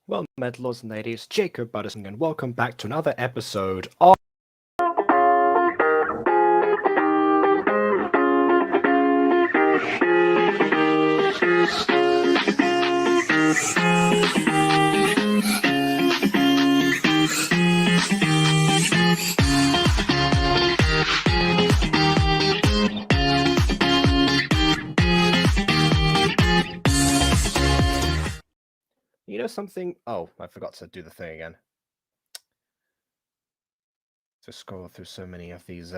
Well met, lords and ladies, Jacob Buddison, and welcome back to another episode of... You know something? Oh, I forgot to do the thing again. Just scroll through so many of these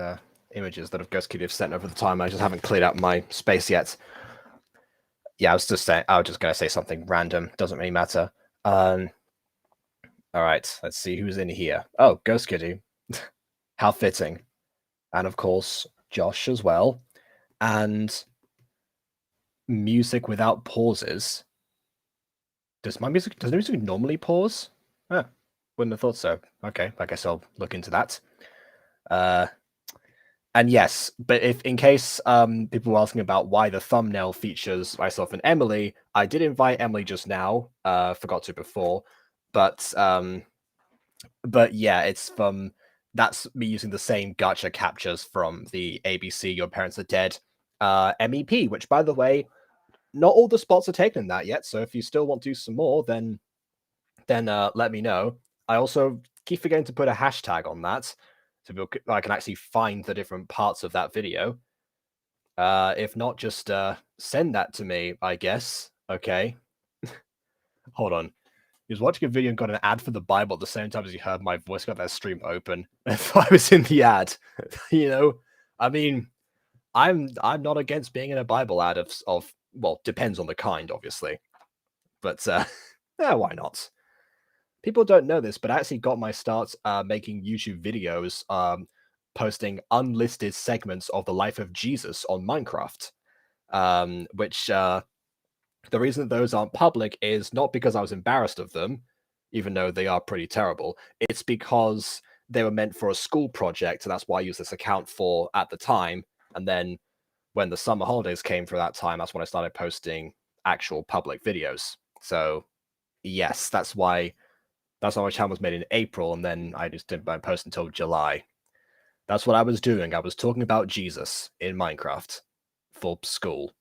images that Ghost Kitty have sent over the time. I just haven't cleared out my space yet. Yeah, I was just going to say something random. Doesn't really matter. All right, let's see who's in here. Oh, Ghost Kitty. How fitting. And of course, Josh as well. And music without pauses. Does the music normally pause? Huh, wouldn't have thought so. Okay, I guess I'll look into that. And yes, but if in case people were asking about why the thumbnail features myself and Emily, I did invite Emily just now. Forgot to before, but yeah, it's from that's me using the same gacha captures from the ABC Your Parents Are Dead MEP, which by the way, not all the spots are taken in that yet. So if you still want to do some more, then let me know. I also keep forgetting to put a hashtag on that, so I can actually find the different parts of that video. If not, just send that to me, I guess. Okay. Hold on. He was watching a video and got an ad for the Bible at the same time as he heard my voice. Got that stream open. I thought I was in the ad. You know, I mean, I'm not against being in a Bible ad of well, depends on the kind, obviously. But yeah, why not? People don't know this, but I actually got my start making YouTube videos, posting unlisted segments of the life of Jesus on Minecraft. Which the reason that those aren't public is not because I was embarrassed of them, even though they are pretty terrible. It's because they were meant for a school project, and that's why I used this account for at the time. And then when the summer holidays came for that time, that's when I started posting actual public videos. So yes, that's why my channel was made in April, and then I just didn't post until July. That's what I was doing. I was talking about Jesus in Minecraft for school.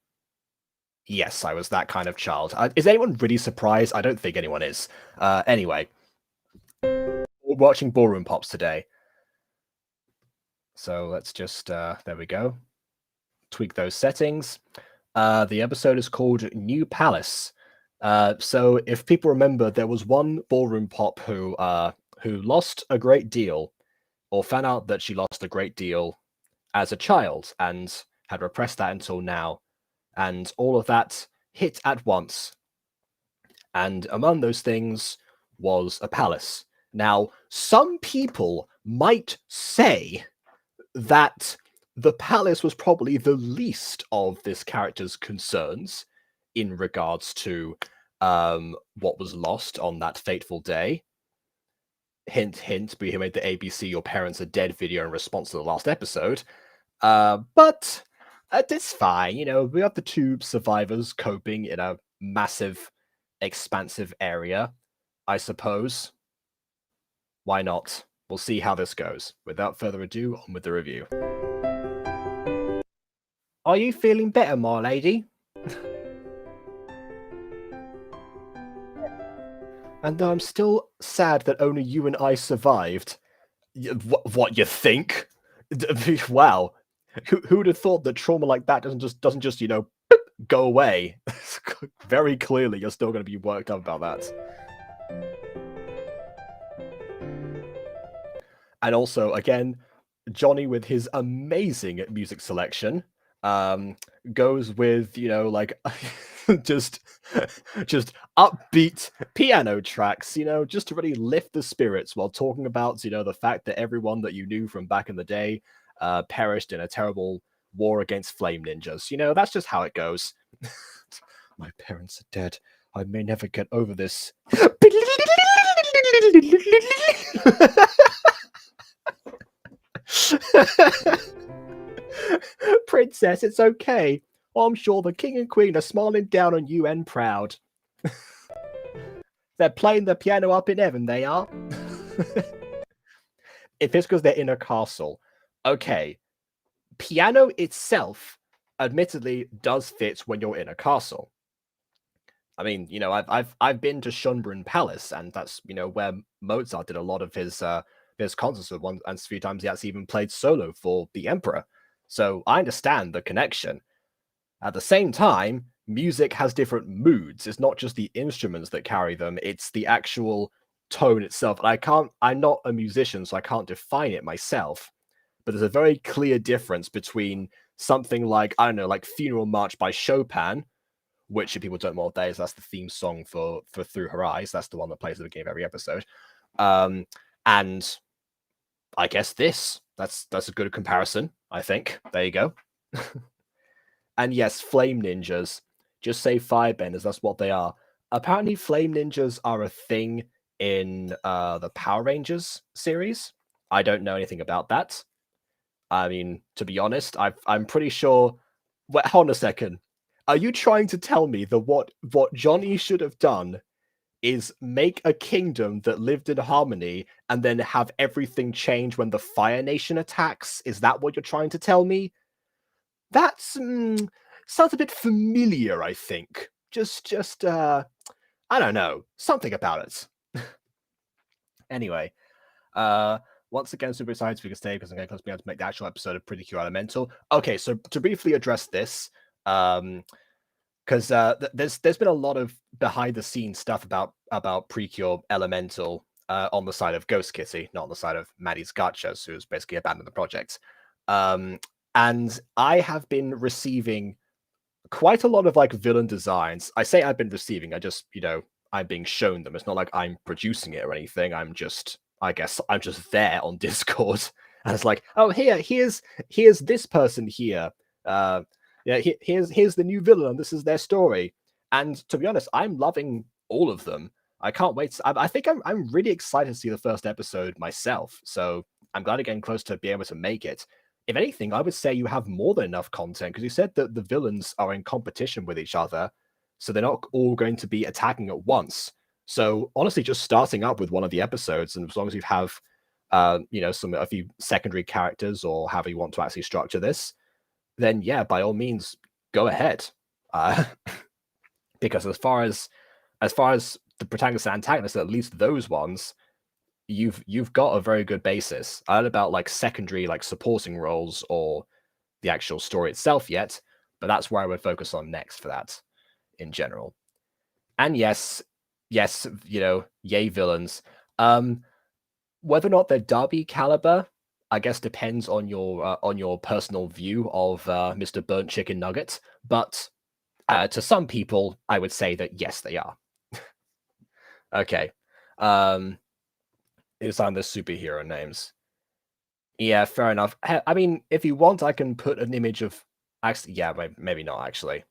Yes, I was that kind of child. Is anyone really surprised? I don't think anyone is. Anyway, we're watching Ballroom Pops today. So let's just, there we go. Tweak those settings. The episode is called New Palace. So if people remember, there was one Ballroom Pop who lost a great deal, or found out that she lost a great deal as a child and had repressed that until now. And all of that hit at once. And among those things was a palace. Now, some people might say that the palace was probably the least of this character's concerns in regards to what was lost on that fateful day. Hint, hint, we made the ABC Your Parents Are Dead video in response to the last episode. But it's fine, you know, we have the two survivors coping in a massive, expansive area, I suppose. Why not? We'll see how this goes. Without further ado, on with the review. Are you feeling better, my lady? And though I'm still sad that only you and I survived. What you think? Wow. Who would have thought that trauma like that doesn't just you know go away? Very clearly, you're still going to be worked up about that. And also, again, Johnny with his amazing music selection goes with, you know, like just upbeat piano tracks, you know, just to really lift the spirits while talking about, you know, the fact that everyone that you knew from back in the day perished in a terrible war against flame ninjas. You know, that's just how it goes. My parents are dead. I may never get over this. Princess, it's okay. I'm sure the king and queen are smiling down on you and proud. They're playing the piano up in heaven, they are. If it's because they're in a castle, okay. Piano itself, admittedly, does fit when you're in a castle. I mean, I've been to Schönbrunn Palace, and that's where Mozart did a lot of his concerts with one, and a few times he actually even played solo for the Emperor. So I understand the connection. At the same time, music has different moods. It's not just the instruments that carry them; it's the actual tone itself. And I'm not a musician, so I can't define it myself. But there's a very clear difference between something like, I don't know, like Funeral March by Chopin, which if people don't know what that is, that's the theme song for Through Her Eyes. That's the one that plays at the beginning of every episode. And I guess that's a good comparison, I think. There you go. And yes, flame ninjas. Just say firebenders, that's what they are. Apparently flame ninjas are a thing in the Power Rangers series. I don't know anything about that. I mean, to be honest, I'm pretty sure. Wait, hold on a second. Are you trying to tell me that what Johnny should have done is make a kingdom that lived in harmony and then have everything change when the Fire Nation attacks? Is that what you're trying to tell me? That's sounds a bit familiar, I think. Just I don't know, something about it. Anyway, once again, super excited to stay because I'm going to be able to make the actual episode of Pretty Cure Elemental. Okay, so to briefly address this, because there's been a lot of behind the scenes stuff about Precure Elemental on the side of Ghost Kitty, not on the side of Maddie's Gachas, who's basically abandoned the project. And I have been receiving quite a lot of like villain designs. I say I've been receiving, I just, I'm being shown them. It's not like I'm producing it or anything. I guess I'm just there on Discord. And it's like, oh, here's this person here. Yeah, here's the new villain. This is their story. And to be honest, I'm loving all of them. I can't wait. I think I'm really excited to see the first episode myself. So I'm glad I'm getting close to be able to make it. If anything, I would say you have more than enough content because you said that the villains are in competition with each other, so they're not all going to be attacking at once. So honestly, just starting up with one of the episodes, and as long as you have, a few secondary characters or however you want to actually structure this, then yeah, by all means, go ahead. Because as far as the protagonists and antagonists, at least those ones, you've got a very good basis. I don't know about like secondary like supporting roles or the actual story itself yet, but that's where I would focus on next for that in general. And yes, yay villains. Whether or not they're Derby caliber, I guess depends on your personal view of Mr. Burnt Chicken Nugget. But to some people, I would say that yes, they are. Okay. It's on the superhero names. Yeah, fair enough. I mean, if you want, I can put an image of. Actually, yeah, maybe not actually,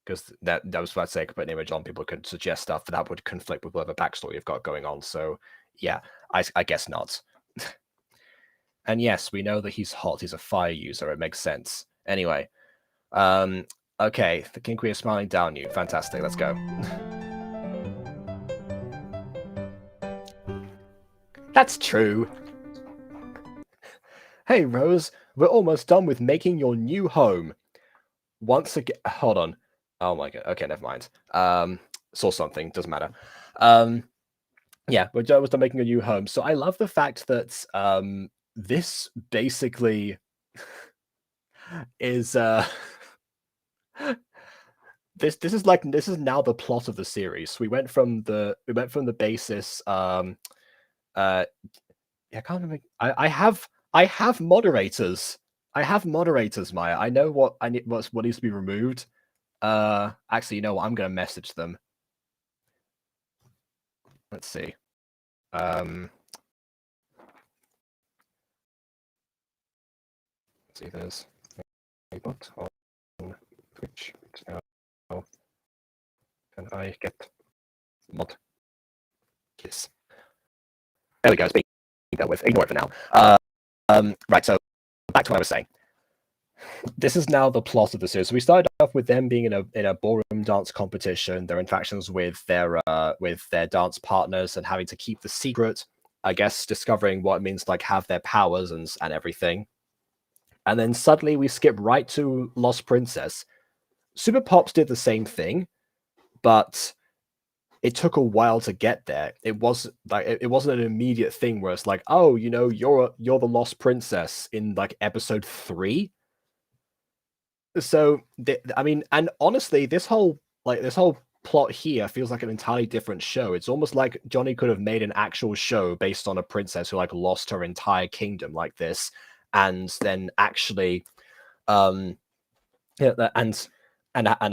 because that was what I'd say. I could put an image on. People could suggest stuff that would conflict with whatever backstory you've got going on. So yeah, I guess not. And yes, we know that he's hot. He's a fire user. It makes sense. Anyway, okay, the King Queen is smiling down you. Fantastic. Let's go. That's true. Hey, Rose, we're almost done with making your new home. Once again, hold on. Oh my god. Okay, never mind. Saw something. Doesn't matter. Yeah, we're done making a new home. So I love the fact that this basically is this is now the plot of the series. We went from the basis. I can't remember. I have moderators. I have moderators, Maya. I know what I need. What needs to be removed. Actually, you know what? I'm gonna message them. Let's see. Let's see. There's a bot on Twitch now. Can I get mod? Yes. There we go. It's being dealt with. Ignore it for now. Right. So back to what I was saying. This is now the plot of the series. So we started off with them being in a ballroom dance competition, their interactions with their dance partners, and having to keep the secret. I guess discovering what it means to like have their powers and everything. And then suddenly we skip right to Lost Princess. Super Pops did the same thing, but it took a while to get there. It was like it wasn't an immediate thing where it's like, oh, you know, you're the Lost Princess in like episode 3. So I mean, and honestly, this whole plot here feels like an entirely different show. It's almost like Johnny could have made an actual show based on a princess who like lost her entire kingdom like this, and then actually, yeah, and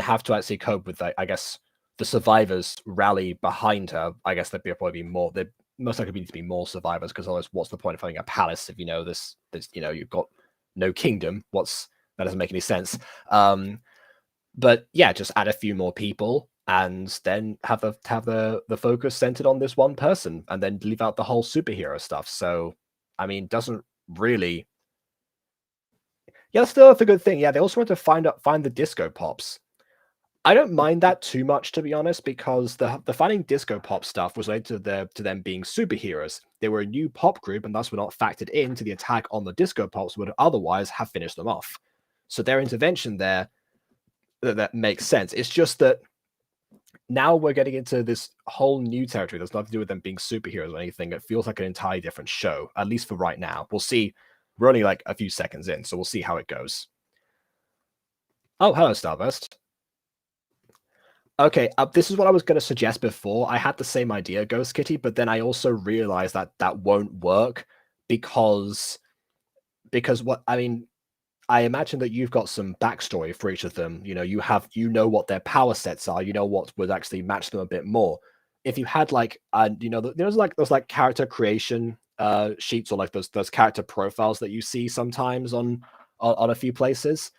have to actually cope with like, I guess the survivors rally behind her. I guess there'd probably be more. There most likely need to be more survivors because otherwise, what's the point of having a palace if you know this? You know, you've got no kingdom. That doesn't make any sense. But yeah, just add a few more people and then have the focus centered on this one person, and then leave out the whole superhero stuff. So, I mean, doesn't really. Yeah, still a good thing. Yeah, they also want to find the disco pops. I don't mind that too much, to be honest, because the finding disco pop stuff was related to them being superheroes. They were a new pop group, and thus were not factored into the attack on the disco pops would otherwise have finished them off. So their intervention there that makes sense. It's just that now we're getting into this whole new territory that's nothing to do with them being superheroes or anything. It feels like an entirely different show, at least for right now. We'll see. We're only like a few seconds in, so we'll see how it goes. Oh, hello, Starburst. Okay, this is what I was going to suggest before. I had the same idea, Ghost Kitty, but then I also realized that that won't work because what I mean, I imagine that you've got some backstory for each of them. You know, you know what their power sets are. You know what would actually match them a bit more. If you had like, you know, there's like those like character creation sheets or like those character profiles that you see sometimes on a few places.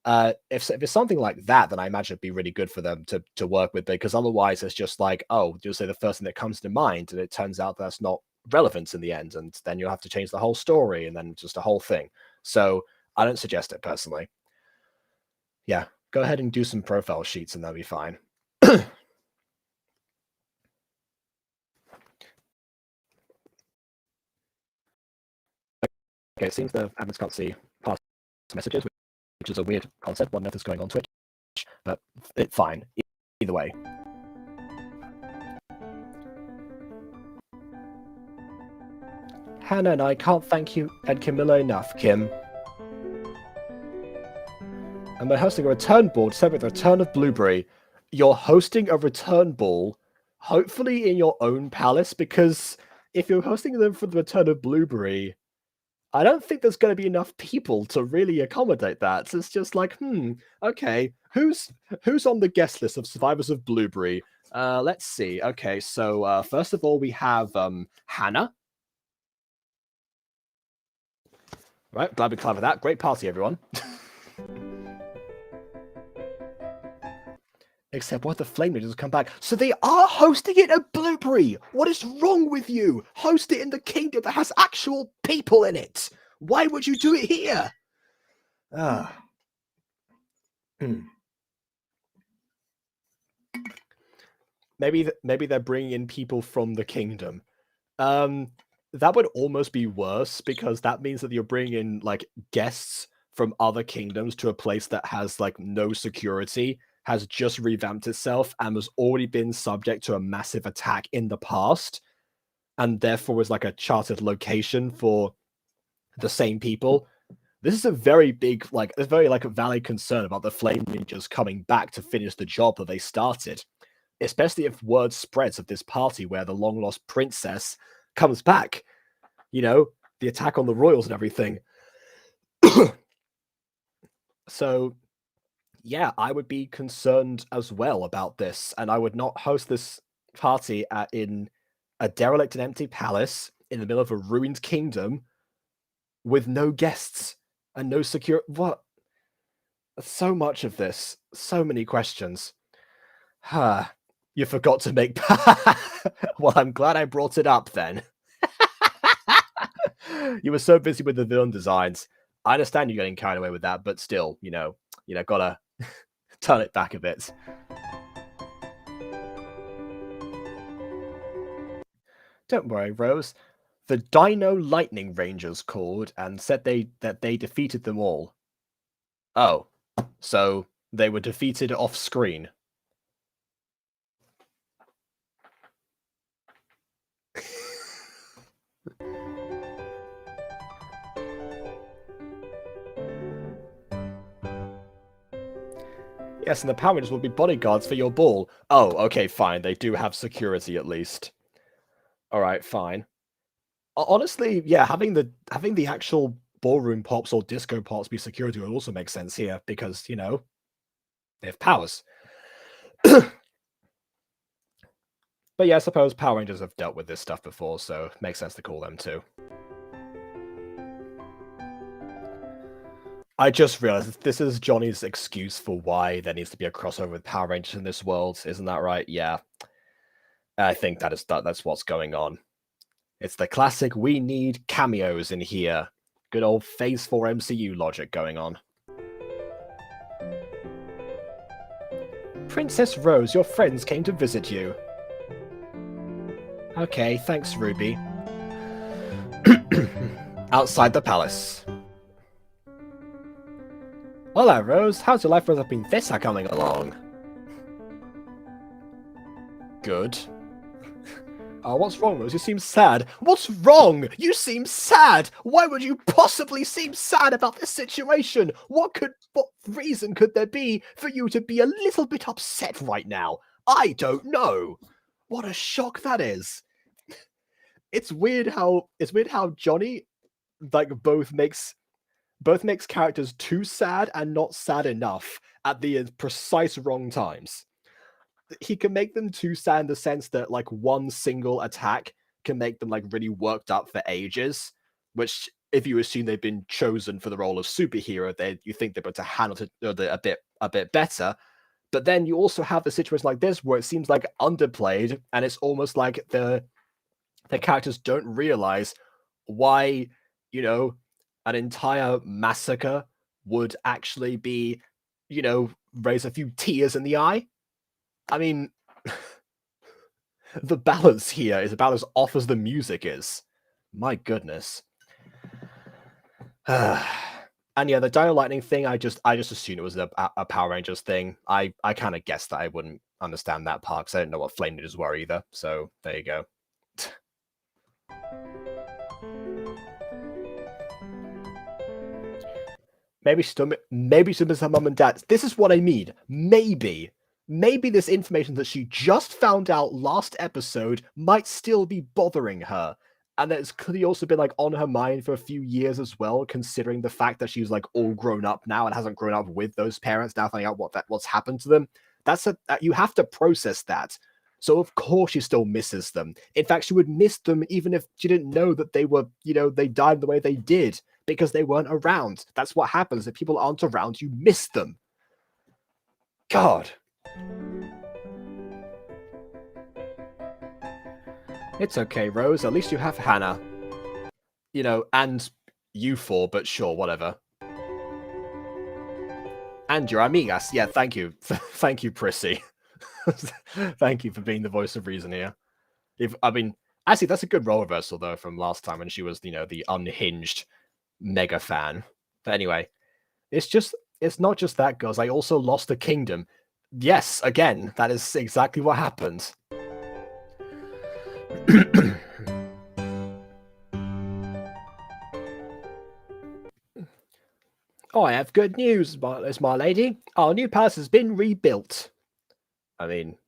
If it's something like that, then I imagine it'd be really good for them to work with, because otherwise it's just like, oh, you'll say the first thing that comes to mind, and it turns out that's not relevant in the end, and then you'll have to change the whole story, and then just a whole thing. So I don't suggest it personally. Yeah, go ahead and do some profile sheets, and that'll be fine. Okay, it seems the admins can't see past messages, which is a weird concept. One nothing's going on Twitch, but it's fine. Either way. Hannah and I can't thank you and Camilla enough, Kim. And we're hosting a return ball to celebrate the return of Blueberry. You're hosting a return ball, hopefully in your own palace, because if you're hosting them for the return of Blueberry, I don't think there's going to be enough people to really accommodate that. So it's just like, okay, who's on the guest list of survivors of Blueberry? Let's see. Okay, so first of all, we have Hannah. Right, glad we covered that. Great party, everyone. Except what the Flame Rangers come back. So they are hosting it at Blueberry. What is wrong with you? Host it in the kingdom that has actual people in it. Why would you do it here? Maybe they're bringing in people from the kingdom. That would almost be worse, because that means that you're bringing in like guests from other kingdoms to a place that has like no security, has just revamped itself, and has already been subject to a massive attack in the past, and therefore is like a chartered location for the same people. This is a very big, like, a very like a valid concern about the Flame Rangers coming back to finish the job that they started, especially if word spreads of this party where the long lost princess comes back. You know, the attack on the royals and everything. So yeah, I would be concerned as well about this, and I would not host this party in a derelict and empty palace in the middle of a ruined kingdom with no guests and no secure. What? So much of this, so many questions. You forgot to make. Well, I'm glad I brought it up then. You were so busy with the villain designs. I understand you getting carried away with that, but still, gotta turn it back a bit. Don't worry, Rose. The Dino Lightning Rangers called and said that they defeated them all. Oh, so they were defeated off screen. Yes, and the Power Rangers will be bodyguards for your ball. Oh, okay, fine. They do have security at least. All right, fine. Honestly, yeah, having the actual ballroom pops or disco pops be security would also make sense here because they have powers. But yeah, I suppose Power Rangers have dealt with this stuff before, so it makes sense to call them too. I just realized this is Johnny's excuse for why there needs to be a crossover with Power Rangers in this world. Isn't that right? Yeah. I think that's what's going on. It's the classic we need cameos in here. Good old Phase 4 MCU logic going on. Princess Rose, your friends came to visit you. Okay, thanks, Ruby. Outside the palace. Hello, Rose. How's your life with Princessa coming along? Good. What's wrong, Rose? You seem sad. What's wrong? You seem sad! Why would you possibly seem sad about this situation? What reason could there be for you to be a little bit upset right now? I don't know. What a shock that is. It's weird how Johnny both makes characters too sad and not sad enough at the precise wrong times. He can make them too sad in the sense that one single attack can make them really worked up for ages, which if you assume they've been chosen for the role of superhero, you think they're able to handle it a bit better. But then you also have a situation like this where it seems underplayed, and it's almost like the characters don't realize why an entire massacre would actually be raise a few tears in the eye. I mean, the balance here is about as off as the music is. My goodness. And yeah, the Dino Lightning thing, I just assumed it was a Power Rangers thing. I kind of guessed that I wouldn't understand that part because I didn't know what Flame Ninjas were either. So there you go. Maybe she's missing her mum and dad. This is what I mean. Maybe this information that she just found out last episode might still be bothering her. And that it's clearly also been on her mind for a few years as well, considering the fact that she's all grown up now and hasn't grown up with those parents, now finding out what's happened to them. You have to process that. So of course she still misses them. In fact, she would miss them even if she didn't know that they were, they died the way they did because they weren't around. That's what happens. If people aren't around, you miss them. God. It's okay, Rose. At least you have Hannah. And you four, but sure, whatever. And your amigas. Yeah, thank you. Thank you, Prissy. Thank you for being the voice of reason here. Actually, that's a good role reversal, though, from last time when she was, the unhinged mega fan. But anyway, it's not just that, girls. I also lost a kingdom. Yes, again, that is exactly what happened. I have good news, my lady. Our new palace has been rebuilt. I mean,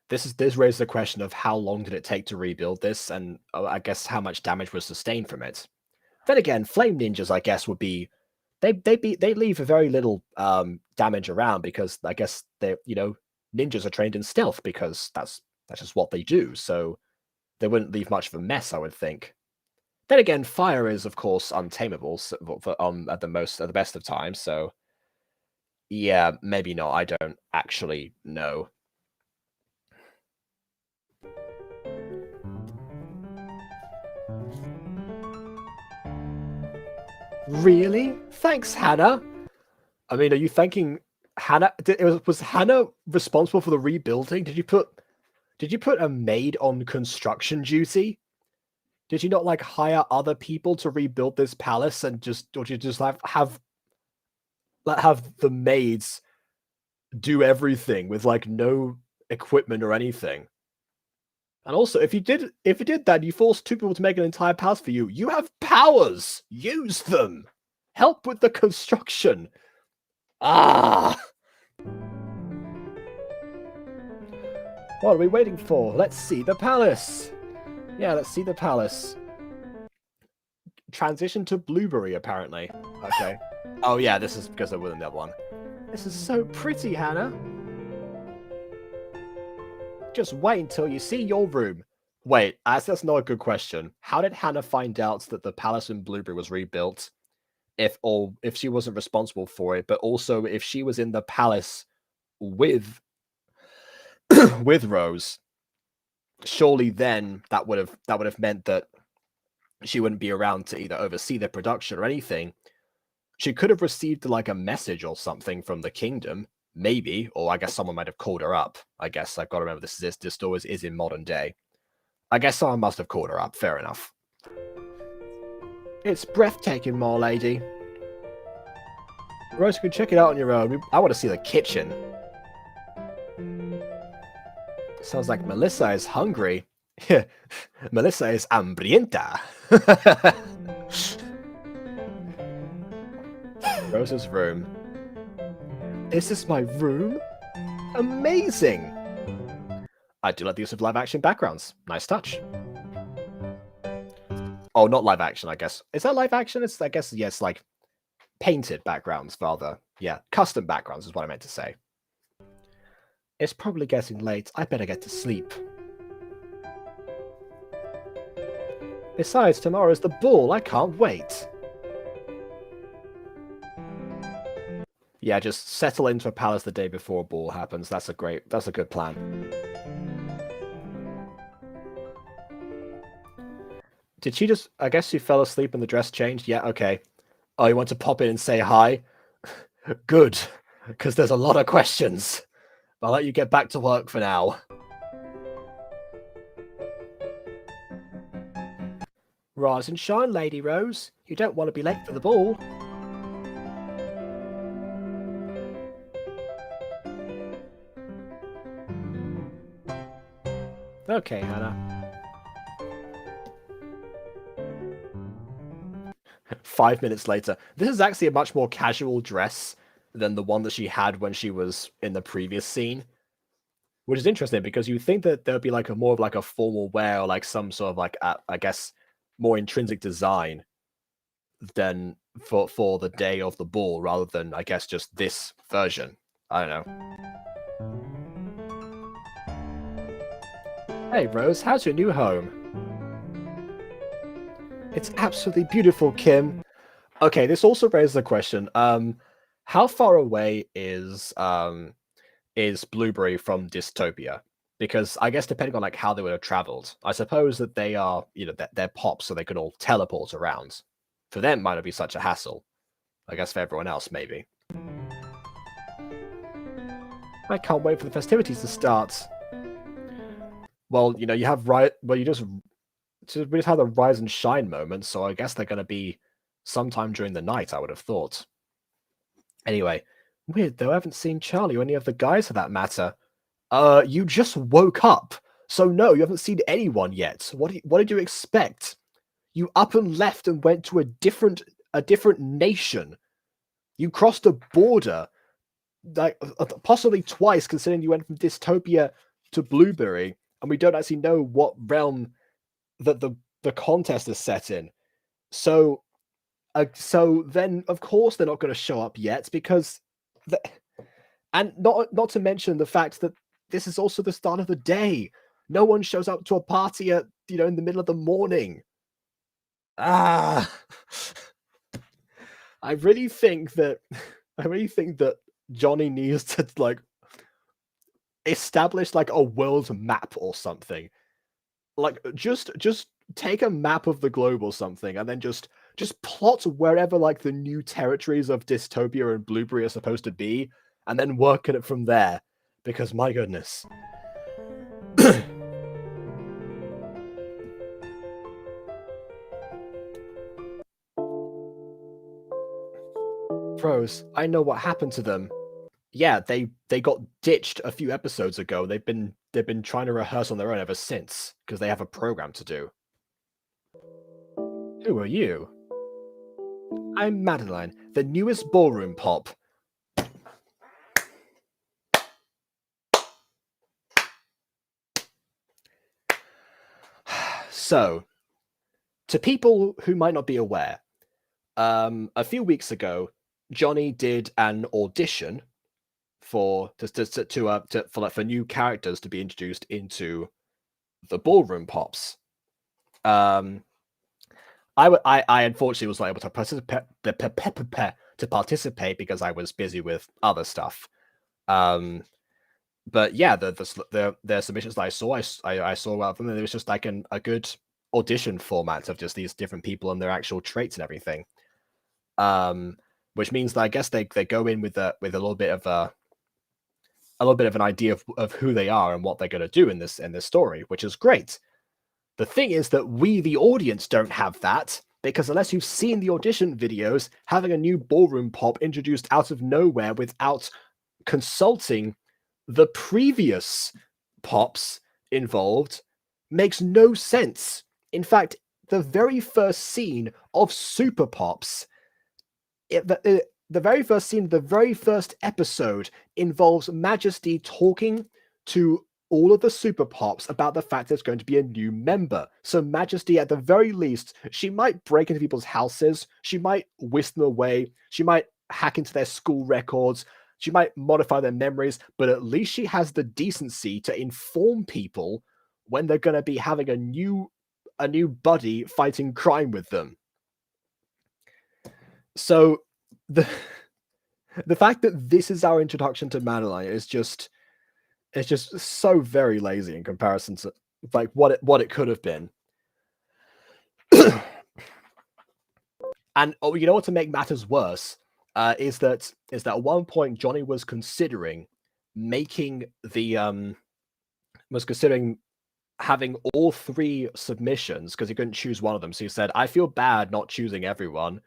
this raises the question of how long did it take to rebuild this, and I guess how much damage was sustained from it. Then again, flame ninjas, I guess, would be they leave very little damage around because I guess ninjas are trained in stealth because that's just what they do. So they wouldn't leave much of a mess, I would think. Then again, fire is of course untamable at the best of times. So yeah, maybe not. I don't actually know. Really? Thanks, Hannah. I mean, are you thanking Hannah? Was Hannah responsible for the rebuilding? Did you put a maid on construction duty? Did you not like hire other people to rebuild this palace and or did you just have the maids do everything with like no equipment or anything? And also, if you did that, you forced two people to make an entire palace for you. You have powers. Use them. Help with the construction. Ah. What are we waiting for? Let's see the palace. Yeah, let's see the palace. Transition to Blueberry, apparently. Okay. Oh yeah, this is because they're within that one. This is so pretty, Hannah. Just wait until you see your room. Wait, that's not a good question. How did Hannah find out that the palace in Blueberry was rebuilt? If she wasn't responsible for it, but also if she was in the palace with with Rose, surely then that would have meant that she wouldn't be around to either oversee the production or anything. She could have received like a message or something from the kingdom, maybe, or I guess someone might have called her up. I guess I've got to remember this story is in modern day. I guess someone must have called her up. Fair enough. It's breathtaking, my lady. Rose, you can check it out on your own. I want to see the kitchen. Sounds like Melissa is hungry. Melissa is hambrienta. Rose's room. Is this my room? Amazing! I do like the use of live action backgrounds. Nice touch. Oh, not live action, I guess. Is that live action? I guess, yes, like painted backgrounds, rather. Yeah, custom backgrounds is what I meant to say. It's probably getting late. I better get to sleep. Besides, tomorrow's the ball. I can't wait. Yeah, just settle into a palace the day before a ball happens. That's a good plan. Did she just... I guess she fell asleep and the dress changed? Yeah, okay. Oh, you want to pop in and say hi? Good, because there's a lot of questions. I'll let you get back to work for now. Rise and shine, Lady Rose. You don't want to be late for the ball. Okay, Hannah. 5 minutes later. This is actually a much more casual dress than the one that she had when she was in the previous scene. Which is interesting because you think that there would be like more of like a formal wear or like some sort of like, I guess, more intrinsic design than for the day of the ball rather than, I guess, just this version. I don't know. Hey, Rose, how's your new home? It's absolutely beautiful, Kim. Okay, this also raises a question. How far away is Blueberry from Dystopia? Because I guess depending on like how they would have traveled, I suppose that they are, they're pops, so they could all teleport around. For them, it might not be such a hassle. I guess for everyone else, maybe. I can't wait for the festivities to start. Well, you have we just had the rise and shine moment, so I guess they're going to be sometime during the night, I would have thought. Anyway, weird though, I haven't seen Charlie or any of the guys for that matter. You just woke up, so no, you haven't seen anyone yet. What did you expect? You up and left and went to a different nation. You crossed a border, like possibly twice, considering you went from Dystopia to Blueberry, and we don't actually know what realm that the contest is set in. So then, of course, they're not going to show up yet because, and not to mention the fact that this is also the start of the day. No one shows up to a party at in the middle of the morning. I really think that Johnny needs to like establish like a world map or something. Like just take a map of the globe or something, and then just Just plot wherever like the new territories of Dystopia and Blueberry are supposed to be, and then work at it from there. Because my goodness. Pros, I know what happened to them. Yeah, they got ditched a few episodes ago. They've been trying to rehearse on their own ever since, because they have a program to do. Who are you? I'm Madeline, the newest ballroom pop. So, to people who might not be aware, a few weeks ago, Johnny did an audition for new characters to be introduced into the ballroom pops. I unfortunately was not able to participate because I was busy with other stuff. But yeah, the submissions that I saw a lot of them, and it was just like a good audition format of just these different people and their actual traits and everything. Which means that I guess they go in with a little bit of an idea of who they are and what they're going to do in this story, which is great. The thing is that we, the audience, don't have that, because unless you've seen the audition videos, having a new ballroom pop introduced out of nowhere without consulting the previous pops involved makes no sense. In fact, the very first scene of Super Pops, the very first scene, the very first episode involves Majesty talking to all of the Super Pops about the fact there's going to be a new member. So Majesty, at the very least, she might break into people's houses, she might whisk them away, she might hack into their school records, she might modify their memories, but at least she has the decency to inform people when they're going to be having a new buddy fighting crime with them. So the fact that this is our introduction to Madeline is just so very lazy in comparison to like what it could have been. And you know what, to make matters worse, is that at one point Johnny was considering making having all 3 submissions because he couldn't choose one of them. So he said, "I feel bad not choosing everyone.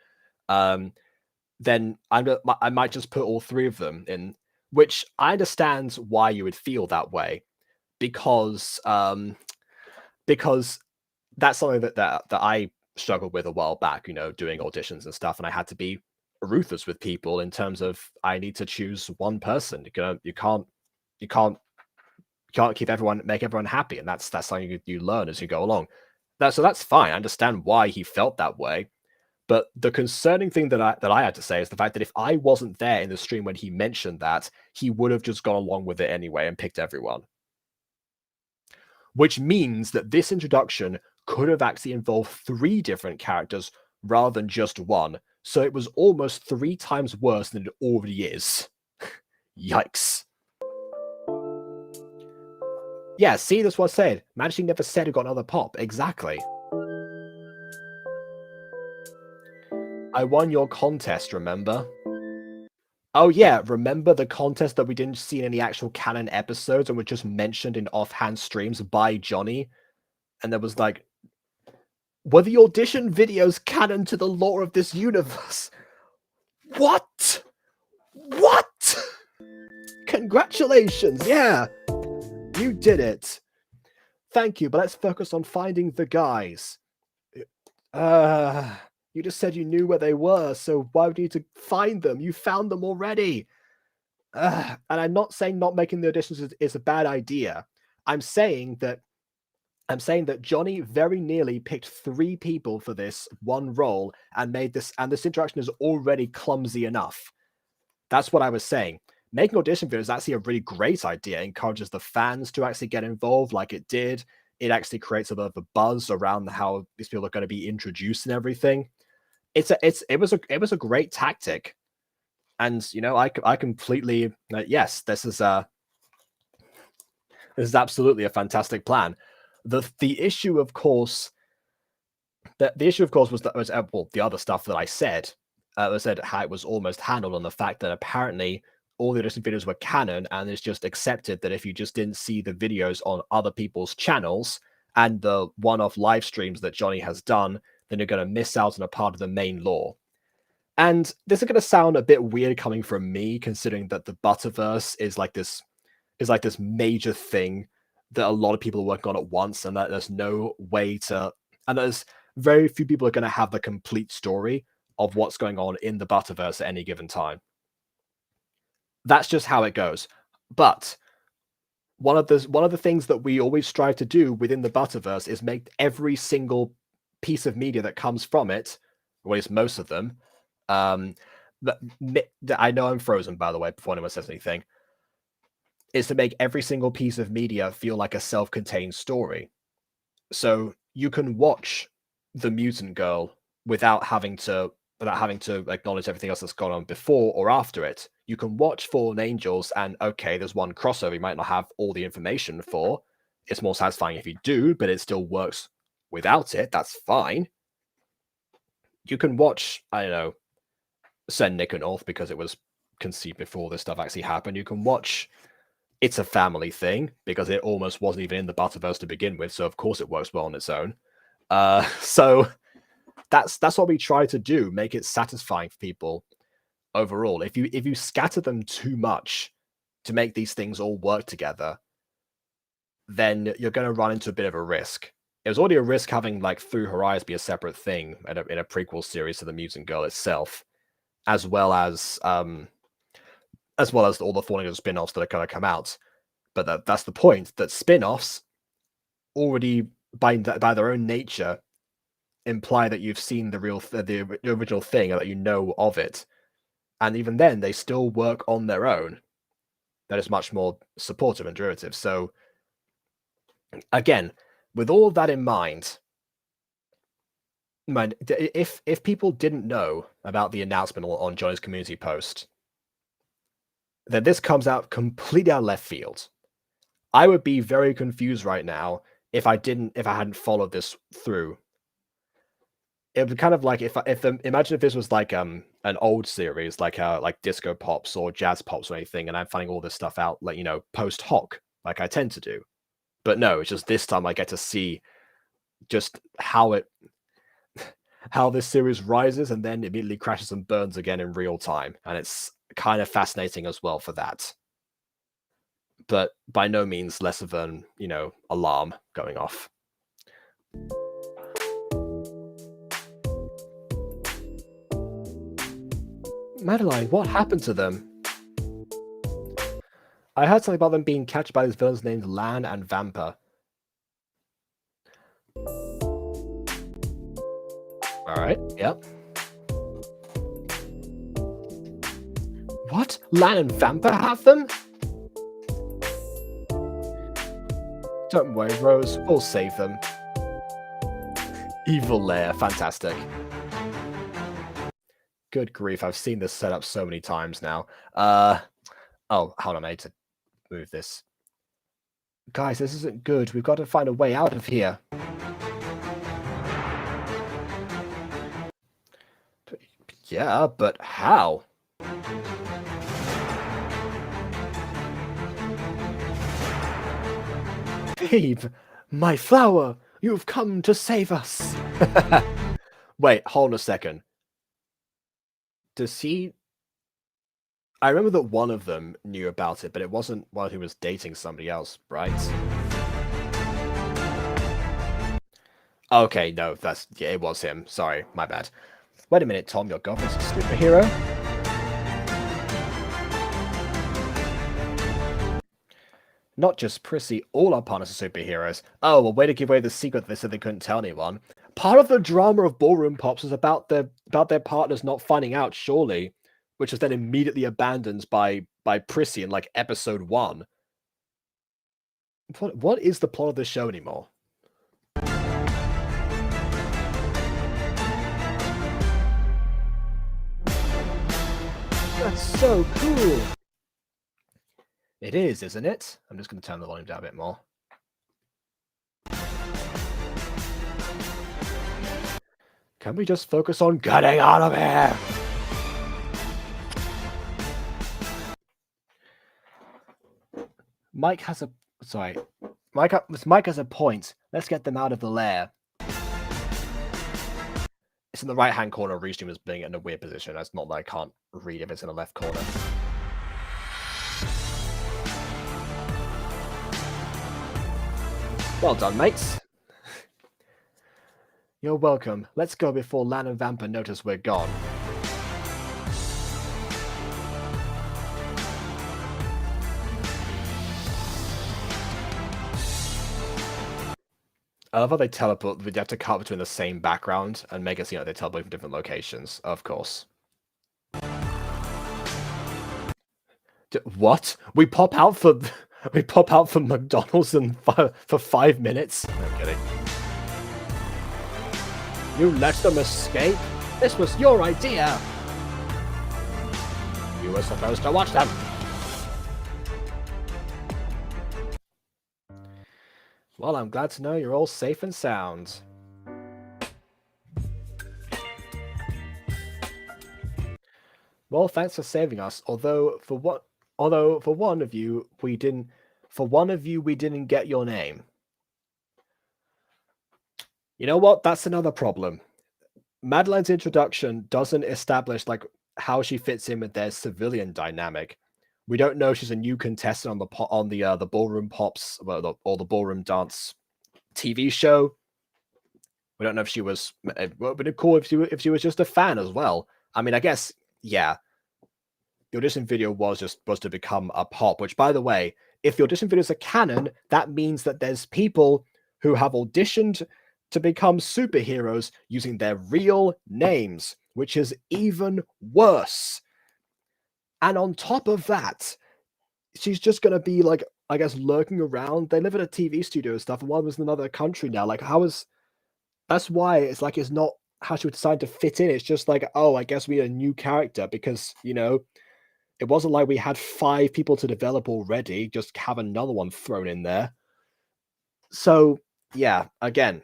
Then I might just put all 3 of them in." Which I understand why you would feel that way, because that's something that I struggled with a while back, doing auditions and stuff, and I had to be ruthless with people in terms of I need to choose one person. You can't make everyone happy, and that's something you learn as you go along. So that's fine. I understand why he felt that way. But the concerning thing that I had to say is the fact that if I wasn't there in the stream when he mentioned that, he would have just gone along with it anyway and picked everyone. Which means that this introduction could have actually involved 3 different characters rather than just one. So it was almost 3 times worse than it already is. Yikes. Yeah, see, that's what I said. Majesty never said it got another pop. Exactly. I won your contest, remember? Oh yeah, remember the contest that we didn't see in any actual canon episodes and were just mentioned in offhand streams by Johnny? And there was like, were the audition videos canon to the lore of this universe? What? What? Congratulations, yeah! You did it. Thank you, but let's focus on finding the guys. You just said you knew where they were, so why would you need to find them? You found them already. And I'm not saying not making the auditions is a bad idea. I'm saying that Johnny very nearly picked 3 people for this one role and this interaction is already clumsy enough. That's what I was saying. Making audition videos is actually a really great idea. It encourages the fans to actually get involved like it did. It actually creates a bit of a buzz around how these people are going to be introduced and everything. It was a great tactic. And I completely yes, this is absolutely a fantastic plan. The issue, of course, The issue, of course, was that was well, the other stuff that I said how it was almost handled on the fact that apparently all the additional videos were canon, and it's just accepted that if you just didn't see the videos on other people's channels and the one-off live streams that Johnny has done, then you're going to miss out on a part of the main lore. And this is going to sound a bit weird coming from me, considering that the Butterverse is like this major thing that a lot of people are working on at once, and that there's no way to, and there's very few people are going to have the complete story of what's going on in the Butterverse at any given time. That's just how it goes. But one of the things that we always strive to do within the Butterverse is make every single piece of media that comes from it, or at least most of them. I know I'm frozen, by the way, before anyone says anything. Is to make every single piece of media feel like a self-contained story. So you can watch The Mutant Girl without having to acknowledge everything else that's gone on before or after it. You can watch Fallen Angels and okay, there's one crossover you might not have all the information for. It's more satisfying if you do, but it still works without it. That's fine. You can watch, I don't know, Send Nick and North because it was conceived before this stuff actually happened. You can watch It's a Family Thing because it almost wasn't even in the Butterverse to begin with, so of course it works well on its own. So that's what we try to do, make it satisfying for people overall. If you scatter them too much to make these things all work together, then you're going to run into a bit of a risk. It was already a risk having like Through Her Eyes be a separate thing in a prequel series to the Mutant Girl itself, as well as all the Falling Angel spin-offs that are going to come out. But that's the point, that spin-offs already by their own nature imply that you've seen the original thing, or that you know of it. And even then, they still work on their own. That is much more supportive and derivative. So again, with all of that in mind, if people didn't know about the announcement on Johnny's community post, then this comes out completely out of left field. I would be very confused right now if I hadn't followed this through. It would be kind of like imagine if this was like an old series, like Disco Pops or Jazz Pops or anything, and I'm finding all this stuff out like, post hoc, like I tend to do. But no, it's just this time I get to see just how this series rises and then immediately crashes and burns again in real time, and it's kind of fascinating as well for that. But by no means less of an alarm going off. Madeline, what happened to them? I heard something about them being captured by these villains named Lan and Vampa. Alright, yep. What? Lan and Vampa have them? Don't worry, Rose. We'll save them. Evil Lair. Fantastic. Good grief, I've seen this set up so many times now. Oh, hold on, I need to move this. Guys, this isn't good. We've got to find a way out of here. Yeah, but how? Babe, my flower, you've come to save us. Wait, hold on a second. Does he... I remember that one of them knew about it, but it wasn't while he was dating somebody else, right? Okay, no, yeah, it was him. Sorry, my bad. Wait a minute, Tom, your girlfriend's a superhero? Not just Prissy, all our partners are superheroes. Oh, well, way to give away the secret they said they couldn't tell anyone. Part of the drama of Ballroom Pops is about their partners not finding out, surely, which was then immediately abandoned by Prissy in like episode 1. What is the plot of this show anymore? That's so cool. It is, isn't it? I'm just going to turn the volume down a bit more. Can we just focus on getting out of here? Mike has a... Sorry. Mike has a point. Let's get them out of the lair. It's in the right-hand corner. Restream is being in a weird position. That's not that I can't read if it's in the left corner. Well done, mates. You're welcome. Let's go before Lan and Vampa notice we're gone. I love how they teleport. We have to cut between the same background and make it seem like they teleport from different locations. Of course. What? We pop out for McDonald's for 5 minutes? I'm kidding. You let them escape? This was your idea. You were supposed to watch them. Well, I'm glad to know you're all safe and sound. Well, thanks for saving us. Although for one of you we didn't get your name. You know what? That's another problem. Madeline's introduction doesn't establish like how she fits in with their civilian dynamic. We don't know she's a new contestant on the Ballroom Pops or the Ballroom Dance TV show. We don't know if she was. It would be cool if she was just a fan as well. I mean, I guess yeah. The audition video was to become a pop. Which, by the way, if the audition videos are canon, that means that there's people who have auditioned to become superheroes using their real names, which is even worse. And on top of that, she's just going to be, like, I guess, lurking around. They live in a TV studio and stuff, and one was in another country now. Like, that's why it's like it's not how she would decide to fit in. It's just like, oh, I guess we need a new character because, you know, it wasn't like we had 5 people to develop already. Just have another one thrown in there. So, yeah, again,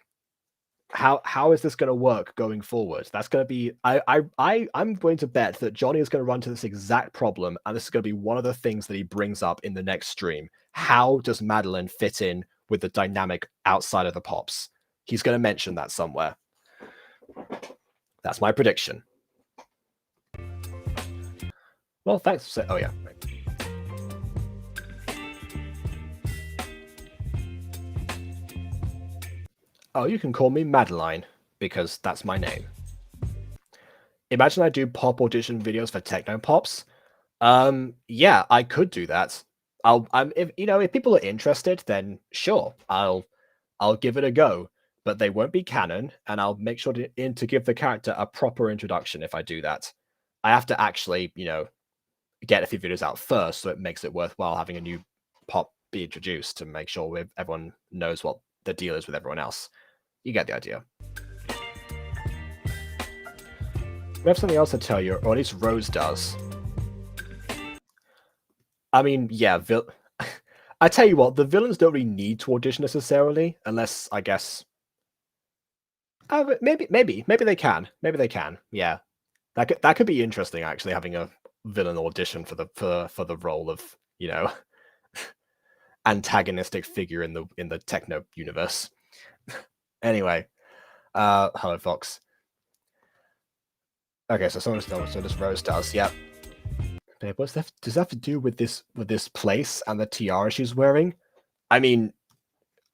how is this going to work going forward? That's going to be I'm going to bet that Johnny is going to run into this exact problem, and this is going to be one of the things that he brings up in the next stream. How does Madeline fit in with the dynamic outside of the Pops? He's going to mention that somewhere. That's my prediction. Well, thanks. Oh yeah. Oh, you can call me Madeline, because that's my name. Imagine I do pop audition videos for techno pops. Yeah, I could do that. If people are interested, then sure, I'll give it a go. But they won't be canon, and I'll make sure to give the character a proper introduction if I do that. I have to actually, get a few videos out first, so it makes it worthwhile having a new pop be introduced to make sure everyone knows what the deal is with everyone else. You get the idea. We have something else to tell you, or at least Rose does. I mean, yeah, I tell you what, the villains don't really need to audition necessarily, unless, I guess... maybe they can. Maybe they can, yeah. That could be interesting, actually, having a villain audition for the role of, antagonistic figure in the techno universe. Anyway, hello Fox. Okay, so this Rose does, yep. Babe, does that have to do with this place and the tiara she's wearing? I mean,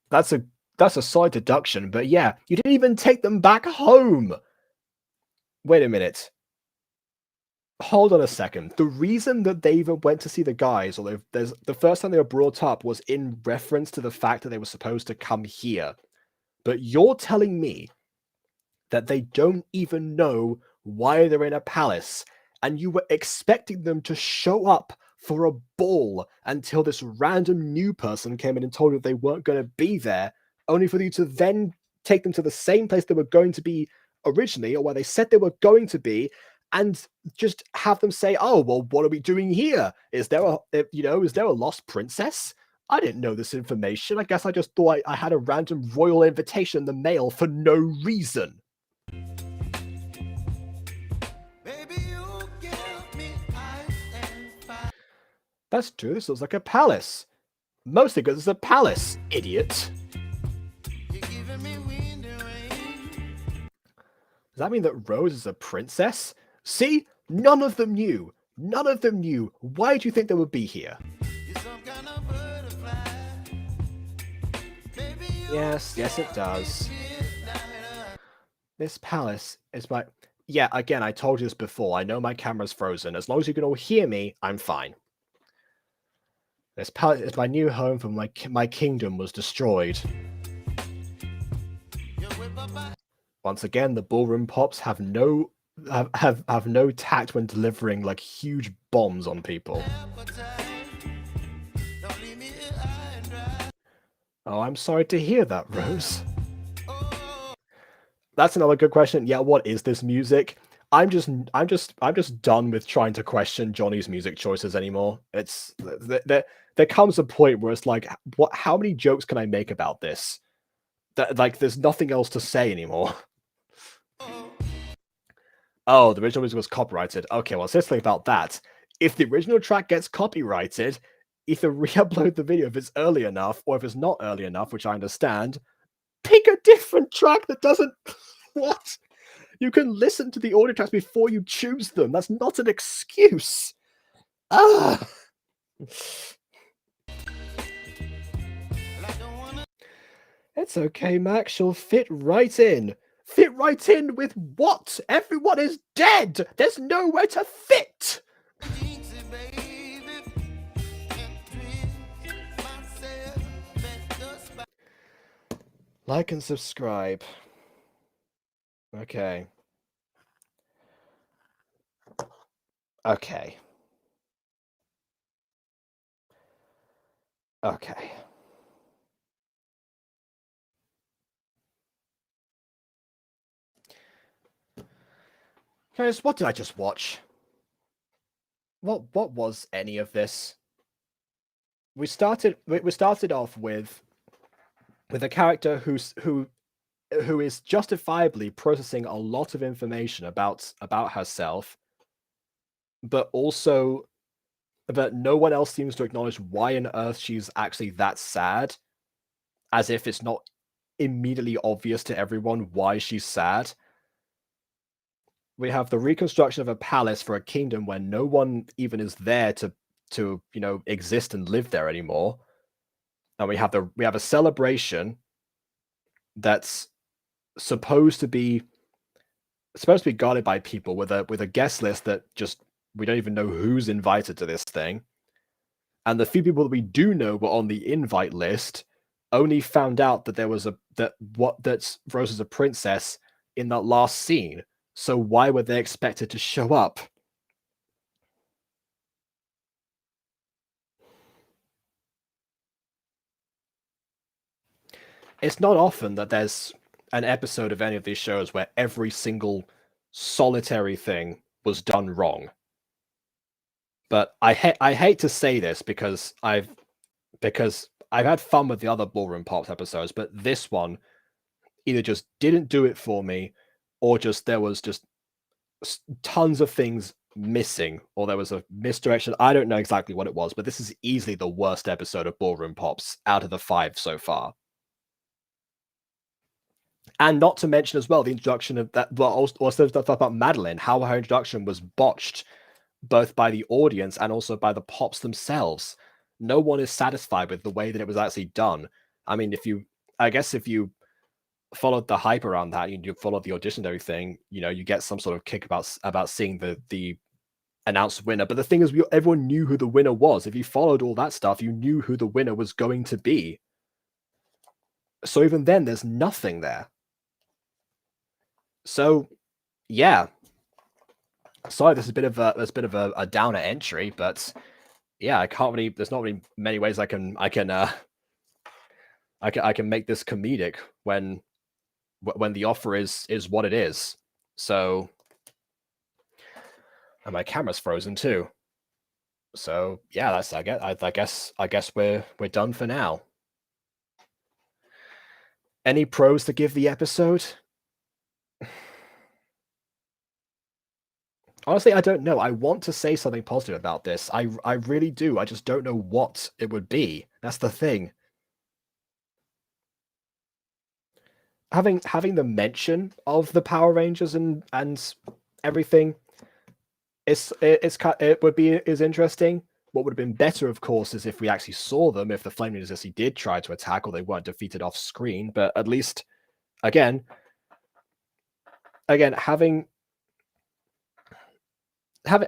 that's a solid deduction, but yeah, you didn't even take them back home. Wait a minute. Hold on a second. The reason that they even went to see the guys, although the first time they were brought up was in reference to the fact that they were supposed to come here. But you're telling me that they don't even know why they're in a palace, and you were expecting them to show up for a ball until this random new person came in and told you they weren't going to be there, only for you to then take them to the same place they were going to be originally, or where they said they were going to be, and just have them say, oh, well, what are we doing here? Is there a lost princess? I didn't know this information. I guess I just thought I had a random royal invitation in the mail for no reason. That's true. This looks like a palace. Mostly because it's a palace, idiot. Does that mean that Rose is a princess? See? None of them knew. None of them knew. Why do you think they would be here? Yes, it does. This palace is my... Yeah, again, I told you this before. I know my camera's frozen. As long as you can all hear me, I'm fine. This palace is my new home from my kingdom was destroyed. Once again, the ballroom pops have no tact when delivering like huge bombs on people. Oh, I'm sorry to hear that, Rose. That's another good question. Yeah, what is this music? I'm just done with trying to question Johnny's music choices anymore. It's there comes a point where it's like, what? How many jokes can I make about this? That like, there's nothing else to say anymore. Oh, the original music was copyrighted. Okay, well, seriously about that. If the original track gets copyrighted, either re-upload the video if it's early enough, or if it's not early enough, which I understand, pick a different track that doesn't. What? You can listen to the audio tracks before you choose them. That's not an excuse. Ah. It's okay, Max. She'll fit right in. Fit right in with what? Everyone is dead. There's nowhere to fit. Like and subscribe. Okay. Okay. Okay. Guys, what did I just watch? What was any of this? We started off with a character who is justifiably processing a lot of information about herself, but also that no one else seems to acknowledge why on earth she's actually that sad, as if it's not immediately obvious to everyone why she's sad. We have the reconstruction of a palace for a kingdom where no one even is there to exist and live there anymore. And we have a celebration that's supposed to be guarded by people with a guest list that just we don't even know who's invited to this thing. And the few people that we do know were on the invite list only found out that there was that Rose is a princess in that last scene. So why were they expected to show up? It's not often that there's an episode of any of these shows where every single solitary thing was done wrong. But I hate to say this because I've had fun with the other Ballroom Pops episodes, but this one either just didn't do it for me, or just there was just tons of things missing, or there was a misdirection. I don't know exactly what it was, but this is easily the worst episode of Ballroom Pops out of the 5 so far. And not to mention as well the introduction of that, well, also stuff about Madeline, how her introduction was botched, both by the audience and also by the Pops themselves. No one is satisfied with the way that it was actually done. I mean, if you followed the hype around that, you followed the audition and everything, you get some sort of kick about seeing the announced winner. But the thing is, everyone knew who the winner was. If you followed all that stuff, you knew who the winner was going to be. So even then, there's nothing there. So, yeah. Sorry, this is a bit of a downer entry, but yeah, I can't really. There's not really many ways I can make this comedic when the offer is what it is. So, and my camera's frozen too. So yeah, that's I guess we're done for now. Any pros to give the episode? Honestly, I don't know. I want to say something positive about this. I really do. I just don't know what it would be. That's the thing. Having the mention of the Power Rangers and everything, it would be is interesting. What would have been better, of course, is if we actually saw them, if the Flame Rangers actually did try to attack or they weren't defeated off screen. But at least, again, having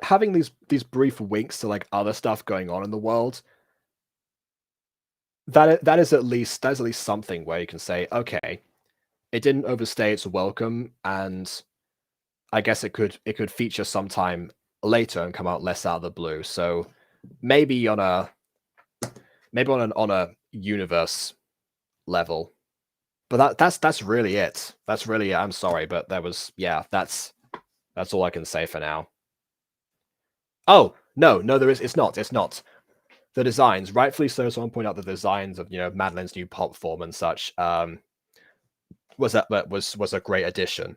having these brief winks to like other stuff going on in the world, that is at least something where you can say, okay, it didn't overstay its welcome, and I guess it could feature sometime later and come out less out of the blue. So maybe on a on a universe level. But that's really it. That's really it. I'm sorry, but that's all I can say for now. Oh, no, there is it's not. It's not. The designs, rightfully so, someone pointed out the designs of, Madeline's new pop form and such, was a great addition.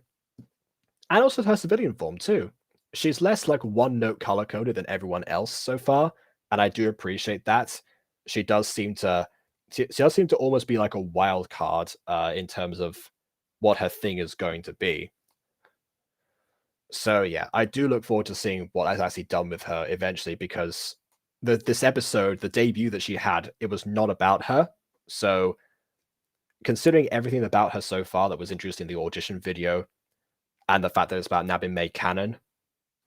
And also her civilian form too. She's less like one note color coded than everyone else so far, and I do appreciate that. She does seem to she does seem to almost be like a wild card in terms of what her thing is going to be. So yeah, I do look forward to seeing what is actually done with her eventually, because this episode, the debut that she had, it was not about her. So considering everything about her so far that was introduced in the audition video, and the fact that it's about now been made canon,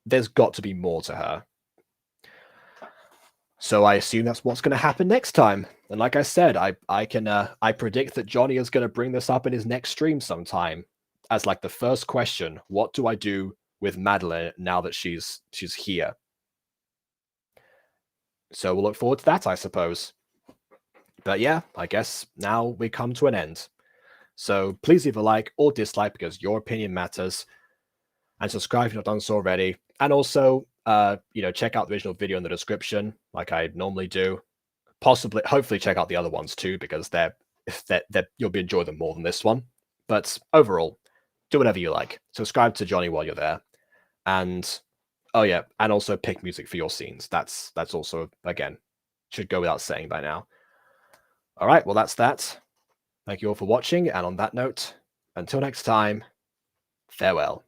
there's got to be more to her. So I assume that's what's going to happen next time. And like I said, I predict that Johnny is going to bring this up in his next stream sometime as like the first question. What do I do with Madeline now that she's here? So we'll look forward to that, I suppose. But yeah, I guess now we come to an end. So please leave a like or dislike because your opinion matters. And subscribe if you've not done so already. And also, check out the original video in the description, like I normally do. Hopefully, check out the other ones too, because they're you'll be enjoying them more than this one. But overall, do whatever you like. Subscribe to Johnny while you're there, and oh yeah, and also pick music for your scenes. That's also, again, should go without saying by now. All right, well that's that. Thank you all for watching, and on that note, until next time, farewell.